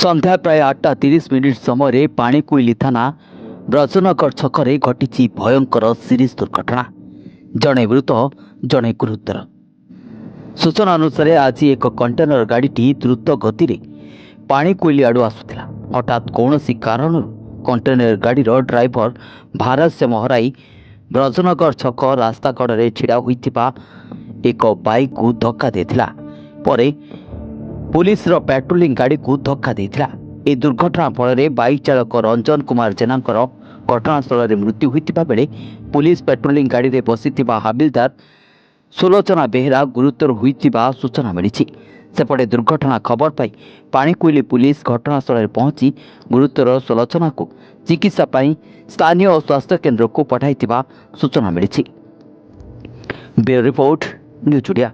ସନ୍ଧ୍ୟା ପ୍ରାୟ 8:30 ସମୟରେ ପାଣିକୋଇଲି ଥାନା ବ୍ରଜନଗର ଛକରେ ଘଟିଛି ଭୟଙ୍କର ସିରିଜ୍ ଦୁର୍ଘଟଣା। ଜଣେ ମୃତ, ଜଣେ ଗୁରୁତର। ସୂଚନା ଅନୁସାରେ ଆଜି ଏକ କଣ୍ଟେନର ଗାଡ଼ିଟି ଦ୍ରୁତ ଗତିରେ ପାଣିକୋଇଲି ଆଡ଼ୁ ଆସୁଥିଲା। ହଠାତ୍ କୌଣସି କାରଣରୁ କଣ୍ଟେନର ଗାଡ଼ିର ଡ୍ରାଇଭର ଭାରସାମ୍ୟ ହରାଇ ବ୍ରଜନଗର ଛକ ରାସ୍ତା କଡ଼ରେ ଛିଡ଼ା ହୋଇଥିବା ଏକ ବାଇକ୍କୁ ଧକ୍କା ଦେଇଥିଲା। ପରେ ପୁଲିସର ପାଟ୍ରୋଲିଂ ଗାଡ଼ିକୁ ଧକ୍କା ଦେଇଥିଲା। ଏହି ଦୁର୍ଘଟଣା ଫଳରେ ବାଇକ୍ ଚାଳକ ରଞ୍ଜନ କୁମାର ଜେନାଙ୍କର ଘଟଣାସ୍ଥଳରେ ମୃତ୍ୟୁ ହୋଇଥିବା ବେଳେ ପୁଲିସ ପାଟ୍ରୋଲିଂ ଗାଡ଼ିରେ ବସିଥିବା ହାବିଲଦାର ସୁଲୋଚନା ବେହେରା ଗୁରୁତର ହୋଇଥିବା ସୂଚନା ମିଳିଛି। ସେପଟେ ଦୁର୍ଘଟଣା ଖବର ପାଇ ପାଣିକୋଇଲି ପୁଲିସ ଘଟଣାସ୍ଥଳରେ ପହଞ୍ଚି ଗୁରୁତର ସୁଲୋଚନାକୁ ଚିକିତ୍ସା ପାଇଁ ସ୍ଥାନୀୟ ସ୍ୱାସ୍ଥ୍ୟକେନ୍ଦ୍ରକୁ ପଠାଇଥିବା ସୂଚନା ମିଳିଛି। Bureau report, news Odia.